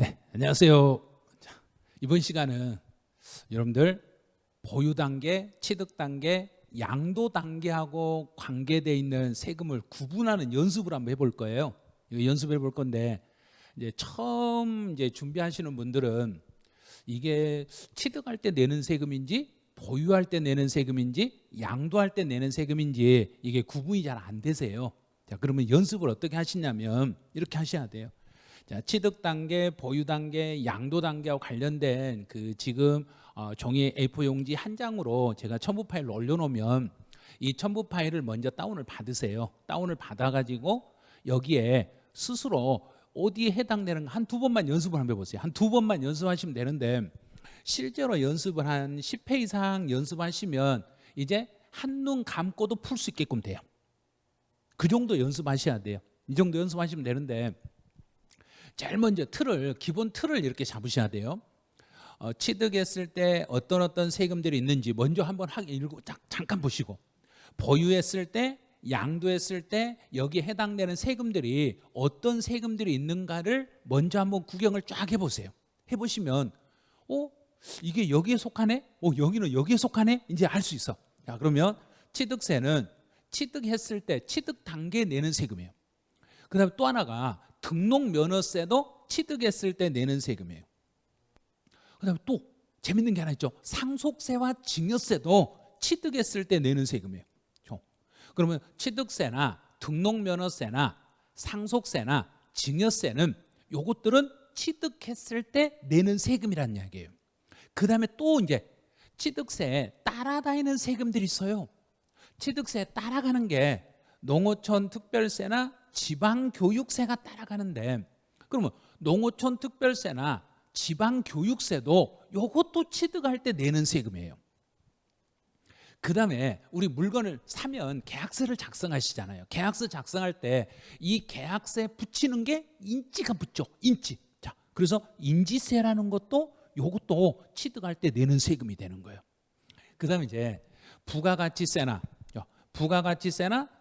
네, 안녕하세요. 자, 이번 시간은 여러분들 보유 단계, 취득 단계, 양도 단계하고 관계되어 있는 세금을 구분하는 연습을 한번 해볼 거예요. 이거 연습해 볼 건데 이제 처음 준비하시는 분들은 이게 취득할 때 내는 세금인지 보유할 때 내는 세금인지 양도할 때 내는 세금인지 이게 구분이 잘 안 되세요. 자, 그러면 연습을 어떻게 하시냐면 이렇게 하셔야 돼요. 자, 취득 단계, 보유 단계, 양도 단계하고 관련된 그 지금 종이 A4 용지 한 장으로 제가 첨부 파일을 올려놓으면 이 첨부 파일을 먼저 다운을 받으세요. 다운을 받아가지고 여기에 스스로 어디에 해당되는 한 두 번만 연습을 한번 해보세요. 한 두 번만 연습하시면 되는데 실제로 연습을 한 10회 이상 연습하시면 이제 한눈 감고도 풀 수 있게끔 돼요. 그 정도 연습하셔야 돼요. 이 정도 연습하시면 되는데 제일 먼저 기본 틀을 이렇게 잡으셔야 돼요. 취득했을 때 어떤 세금들이 있는지 먼저 한번 읽고 잠깐 보시고, 보유했을 때, 양도했을 때 여기에 해당되는 세금들이 어떤 세금들이 있는가를 먼저 한번 구경을 쫙 해보세요. 해보시면 이게 여기에 속하네? 여기는 여기에 속하네? 이제 알 수 있어. 자, 그러면 취득세는 취득했을 때 취득 단계에 내는 세금이에요. 그 다음에 또 하나가 등록면허세도 취득했을 때 내는 세금이에요. 그 다음에 또 재밌는 게 하나 있죠. 상속세와 증여세도 취득했을 때 내는 세금이에요. 그러면 취득세나 등록면허세나 상속세나 증여세는 요것들은 취득했을 때 내는 세금이라는 이야기예요. 그 다음에 또 이제 취득세에 따라다니는 세금들이 있어요. 취득세에 따라가는 게 농어촌 특별세나 지방교육세가 따라가는데, 그러면 농어촌 특별세나 지방교육세도 이것도 취득할 때 내는 세금이에요. 그 다음에 우리 물건을 사면 계약서를 작성하시잖아요. 계약서 작성할 때 이 계약서에 붙이는 게 인지가 붙죠. 인지. 자, 그래서 인지세라는 것도 이것도 취득할 때 내는 세금이 되는 거예요. 그 다음에 이제 부가가치세나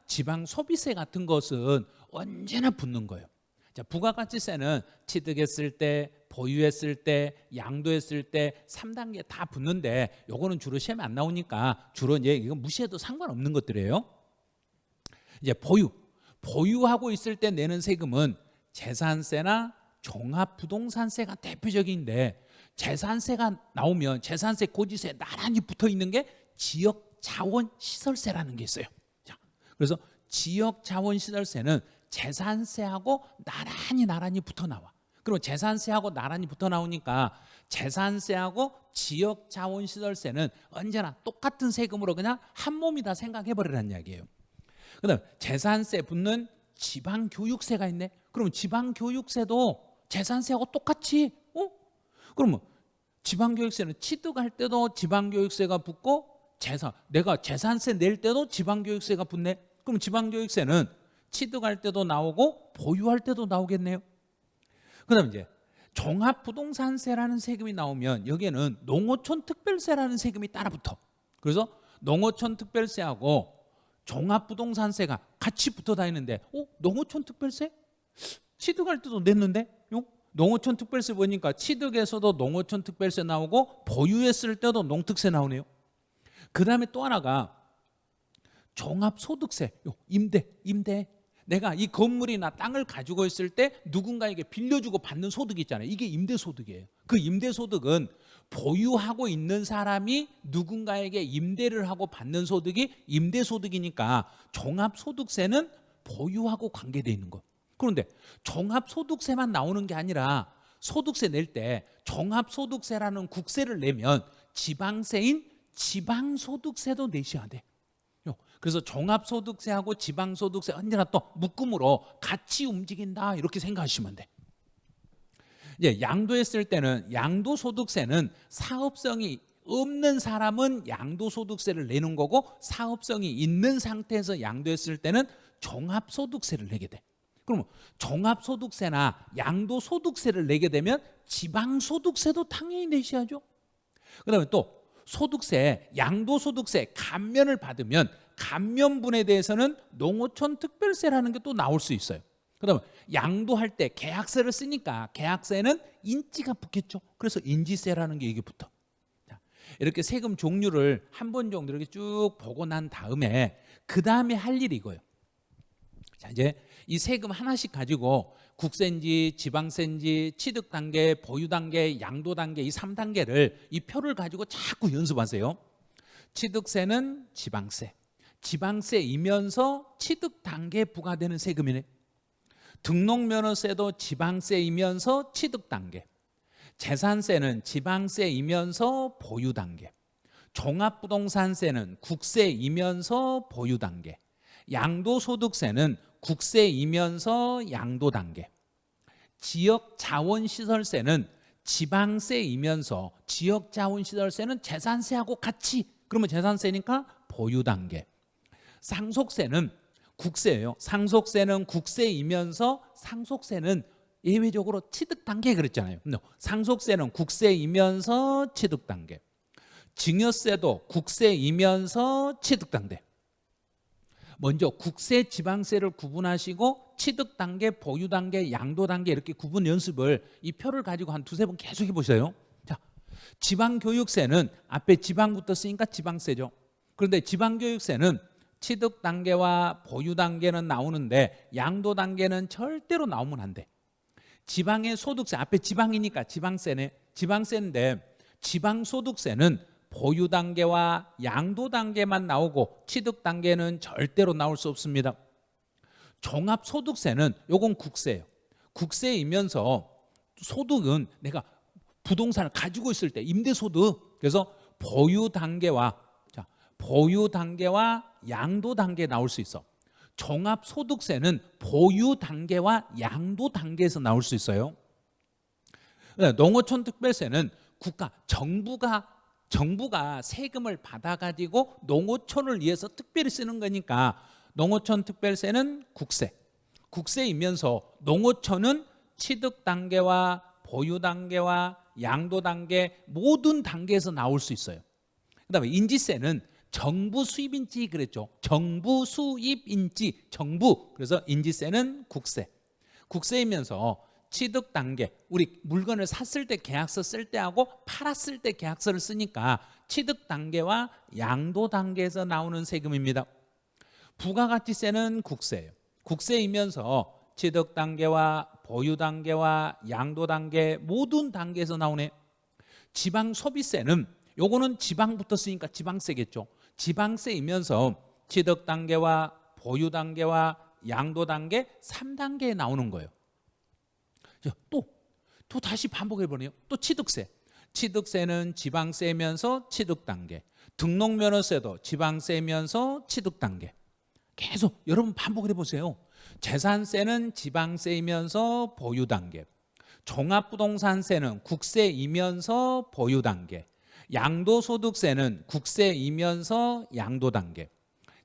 지방소비세 같은 것은 언제나 붙는 거예요. 자, 부가가치세는 취득했을 때, 보유했을 때, 양도했을 때 3단계 다 붙는데 요거는 주로 시험에 안 나오니까 주로 이제 이거 무시해도 상관없는 것들이에요. 이제 보유하고 있을 때 내는 세금은 재산세나 종합부동산세가 대표적인데, 재산세가 나오면 재산세, 고지세 나란히 붙어 있는 게 지역자원시설세라는 게 있어요. 자, 그래서 지역자원시설세는 재산세하고 나란히 붙어 나와. 그럼 재산세하고 나란히 붙어 나오니까 재산세하고 지역자원시설세는 언제나 똑같은 세금으로 그냥 한 몸이다 생각해 버리라는 이야기예요. 그다음 재산세 붙는 지방교육세가 있네. 그러면 지방교육세도 재산세하고 똑같이 그러면 지방교육세는 취득할 때도 지방교육세가 붙고 내가 재산세 낼 때도 지방교육세가 붙네. 그럼 지방교육세는 취득할 때도 나오고 보유할 때도 나오겠네요. 그 다음에 이제 종합부동산세라는 세금이 나오면 여기에는 농어촌 특별세라는 세금이 따라 붙어. 그래서 농어촌 특별세하고 종합부동산세가 같이 붙어 다니는데 농어촌 특별세? 취득할 때도 냈는데? 농어촌 특별세 보니까 취득에서도 농어촌 특별세 나오고 보유했을 때도 농특세 나오네요. 그 다음에 또 하나가 종합소득세, 임대. 내가 이 건물이나 땅을 가지고 있을 때 누군가에게 빌려주고 받는 소득이 있잖아요. 이게 임대소득이에요. 그 임대소득은 보유하고 있는 사람이 누군가에게 임대를 하고 받는 소득이 임대소득이니까 종합소득세는 보유하고 관계되어 있는 거. 그런데 종합소득세만 나오는 게 아니라 소득세 낼 때 종합소득세라는 국세를 내면 지방세인 지방소득세도 내셔야 돼. 그래서 종합소득세하고 지방소득세 언제나 또 묶음으로 같이 움직인다 이렇게 생각하시면 돼. 이제 양도했을 때는 양도소득세는 사업성이 없는 사람은 양도소득세를 내는 거고, 사업성이 있는 상태에서 양도했을 때는 종합소득세를 내게 돼. 그러면 종합소득세나 양도소득세를 내게 되면 지방소득세도 당연히 내셔야죠. 그 다음에 또 소득세, 양도소득세 감면을 받으면 감면분에 대해서는 농어촌 특별세라는 게 또 나올 수 있어요. 그다음에 양도할 때 계약세를 쓰니까 계약세는 인지가 붙겠죠. 그래서 인지세라는 게 이게 붙어. 자, 이렇게 세금 종류를 한 번 정도 이렇게 쭉 보고 난 다음에 그 다음에 할 일이 이거예요. 자, 이제 이 세금 하나씩 가지고 국세인지 지방세인지 취득 단계, 보유 단계, 양도 단계 이 3단계를 이 표를 가지고 자꾸 연습하세요. 취득세는 지방세, 지방세이면서 취득 단계에 부과되는 세금이네. 등록면허세도 지방세이면서 취득 단계, 재산세는 지방세이면서 보유 단계, 종합부동산세는 국세이면서 보유 단계, 양도소득세는 국세이면서 양도 단계, 지역자원시설세는 지방세이면서 지역자원시설세는 재산세하고 같이, 그러면 재산세니까 보유 단계, 상속세는 국세예요. 상속세는 국세이면서 상속세는 예외적으로 취득 단계 그랬잖아요. 상속세는 국세이면서 취득 단계, 증여세도 국세이면서 취득 단계. 먼저 국세, 지방세를 구분하시고 취득 단계, 보유 단계, 양도 단계 이렇게 구분 연습을 이 표를 가지고 한 두세 번 계속 해보세요. 자, 지방교육세는 앞에 지방부터 쓰니까 지방세죠. 그런데 지방교육세는 취득 단계와 보유 단계는 나오는데 양도 단계는 절대로 나오면 안 돼. 지방의 소득세, 앞에 지방이니까 지방세네. 지방세인데 지방소득세는 보유 단계와 양도 단계만 나오고 취득 단계는 절대로 나올 수 없습니다. 종합소득세는 요건 국세예요. 국세이면서 소득은 내가 부동산을 가지고 있을 때 임대소득, 그래서 보유 단계와 양도 단계에 나올 수 있어. 종합소득세는 보유 단계와 양도 단계에서 나올 수 있어요. 농어촌 특별세는 정부가 세금을 받아가지고 농어촌을 위해서 특별히 쓰는 거니까 농어촌 특별세는 국세이면서 농어촌은 취득 단계와 보유 단계와 양도 단계 모든 단계에서 나올 수 있어요. 그다음에 인지세는 정부 수입인지 그랬죠. 정부 수입인지 정부, 그래서 인지세는 국세이면서 취득 단계, 우리 물건을 샀을 때 계약서 쓸 때하고 팔았을 때 계약서를 쓰니까 취득 단계와 양도 단계에서 나오는 세금입니다. 부가가치세는 국세예요. 국세이면서 취득 단계와 보유 단계와 양도 단계 모든 단계에서 나오네. 지방소비세는 요거는 지방부터 쓰니까 지방세겠죠. 지방세이면서 취득 단계와 보유 단계와 양도 단계 3단계에 나오는 거예요. 또 다시 반복해 보네요. 또 취득세는 지방세이면서 취득 단계, 등록면허세도 지방세이면서 취득 단계. 계속 여러분 반복을 해보세요. 재산세는 지방세이면서 보유 단계, 종합부동산세는 국세이면서 보유 단계, 양도소득세는 국세이면서 양도 단계,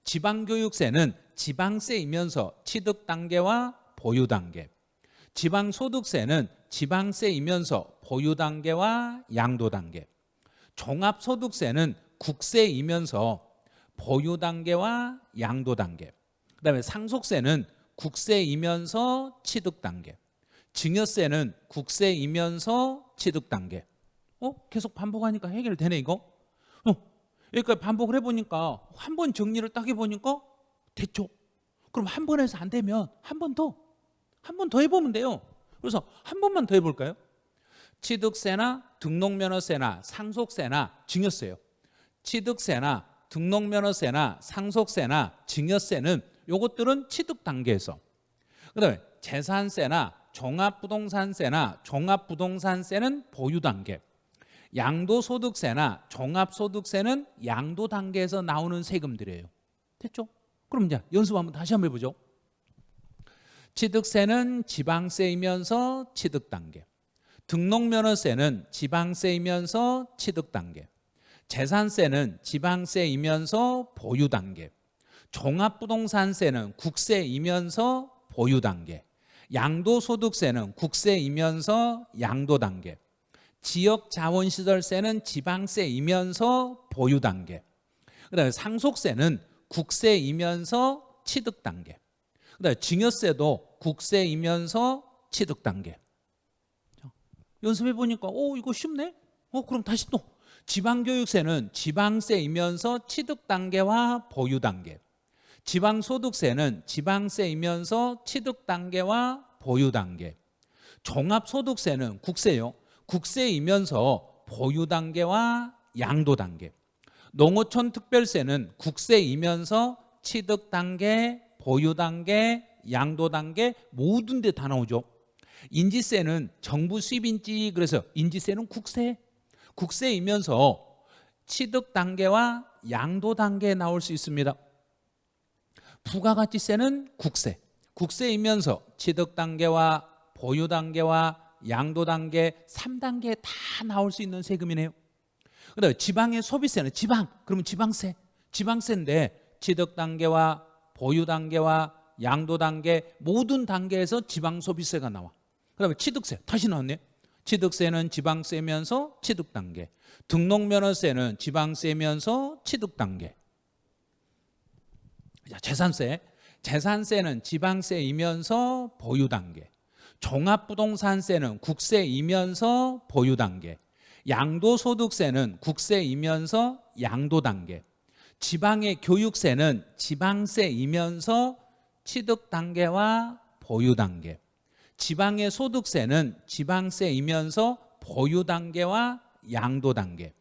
지방교육세는 지방세이면서 취득 단계와 보유 단계, 지방소득세는 지방세이면서 보유 단계와 양도 단계, 종합소득세는 국세이면서 보유 단계와 양도 단계, 그다음에 상속세는 국세이면서 취득 단계, 증여세는 국세이면서 취득 단계. 계속 반복하니까 해결되네 이거. 여기까지 반복을 해보니까 한 번 정리를 딱 해보니까 됐죠. 그럼 한 번 해서 안 되면 한 번 더 해보면 돼요. 그래서 한 번만 더 해볼까요? 취득세나 등록면허세나 상속세나 증여세요. 취득세나 등록면허세나 상속세나 증여세는 요것들은 취득 단계에서, 그다음에 재산세나 종합부동산세나 종합부동산세는 보유 단계, 양도소득세나 종합소득세는 양도 단계에서 나오는 세금들이에요. 됐죠? 그럼 이제 연습 한번 다시 한번 해보죠. 취득세는 지방세이면서 취득 단계, 등록면허세는 지방세이면서 취득 단계, 재산세는 지방세이면서 보유 단계, 종합부동산세는 국세이면서 보유 단계, 양도소득세는 국세이면서 양도 단계, 지역자원시설세는 지방세이면서 보유 단계, 그다음에 상속세는 국세이면서 취득 단계, 그다음에 증여세도 국세이면서 취득 단계. 연습해 보니까 이거 쉽네. 그럼 다시 또 지방교육세는 지방세이면서 취득 단계와 보유 단계. 지방소득세는 지방세이면서 취득 단계와 보유 단계. 종합소득세는 국세요. 국세이면서 보유 단계와 양도 단계. 농어촌 특별세는 국세이면서 취득 단계, 보유 단계, 양도 단계 모든 데 다 나오죠. 인지세는 정부 수입인지, 그래서 인지세는 국세. 국세이면서 취득 단계와 양도 단계에 나올 수 있습니다. 부가가치세는 국세. 국세이면서 취득 단계와 보유 단계와 양도 단계 3단계에 다 나올 수 있는 세금이네요. 그다음에 지방의 소비세는 그러면 지방세. 지방세인데 취득 단계와 보유 단계와 양도 단계 모든 단계에서 지방 소비세가 나와. 그다음에 취득세 다시 나왔네. 취득세는 지방세면서 취득 단계. 등록면허세는 지방세면서 취득 단계. 자, 재산세는 지방세이면서 보유 단계. 종합부동산세는 국세이면서 보유 단계. 양도소득세는 국세이면서 양도 단계. 지방의 교육세는 지방세이면서 취득 단계와 보유 단계. 지방의 소득세는 지방세이면서 보유 단계와 양도 단계.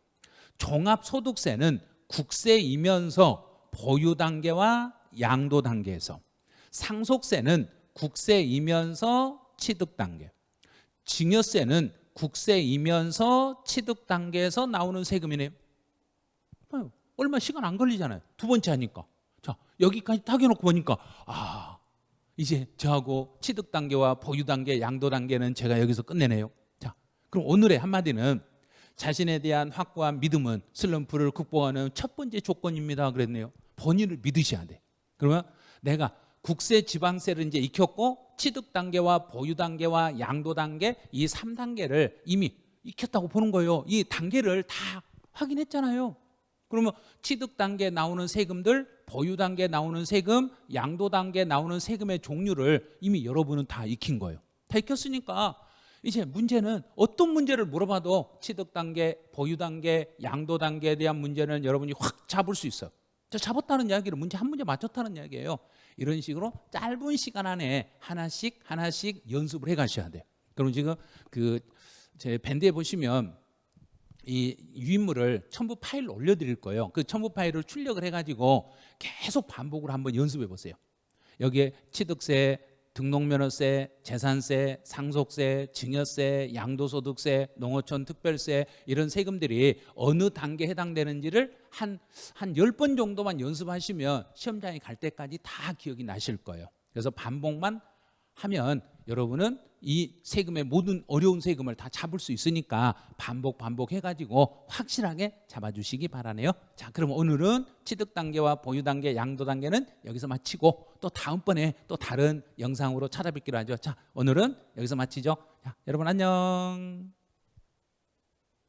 종합소득세는 국세이면서 보유 단계와 양도 단계에서. 상속세는 국세이면서 취득 단계. 증여세는 국세이면서 취득 단계에서 나오는 세금이네요. 얼마 시간 안 걸리잖아요. 두 번째 하니까. 자, 여기까지 딱 해놓고 보니까 이제 저하고 취득 단계와 보유 단계, 양도 단계는 제가 여기서 끝내네요. 자, 그럼 오늘의 한마디는 자신에 대한 확고한 믿음은 슬럼프를 극복하는 첫 번째 조건입니다. 그랬네요. 본인을 믿으셔야 돼. 그러면 내가 국세, 지방세를 이제 익혔고 취득 단계와 보유 단계와 양도 단계 이 3단계를 이미 익혔다고 보는 거예요. 이 단계를 다 확인했잖아요. 그러면 취득 단계에 나오는 세금들, 보유 단계에 나오는 세금, 양도 단계에 나오는 세금의 종류를 이미 여러분은 다 익힌 거예요. 다 익혔으니까 이제 문제는 어떤 문제를 물어봐도 취득 단계, 보유 단계, 양도 단계에 대한 문제는 여러분이 확 잡을 수 있어요. 잡았다는 이야기는 문제 한 문제 맞췄다는 이야기예요. 이런 식으로 짧은 시간 안에 하나씩 연습을 해 가셔야 돼요. 그럼 지금 제 밴드에 보시면 이 유인물을 첨부 파일로 올려드릴 거예요. 그 첨부 파일을 출력을 해가지고 계속 반복으로 한번 연습해 보세요. 여기에 취득세, 등록면허세, 재산세, 상속세, 증여세, 양도소득세, 농어촌 특별세 이런 세금들이 어느 단계에 해당되는지를 한 10번 정도만 연습하시면 시험장에 갈 때까지 다 기억이 나실 거예요. 그래서 반복만 하면 여러분은 이 세금의 모든 어려운 세금을 다 잡을 수 있으니까 반복 해가지고 확실하게 잡아주시기 바라네요. 자, 그럼 오늘은 취득 단계와 보유 단계, 양도 단계는 여기서 마치고 또 다음번에 또 다른 영상으로 찾아뵙기로 하죠. 자, 오늘은 여기서 마치죠. 자, 여러분 안녕.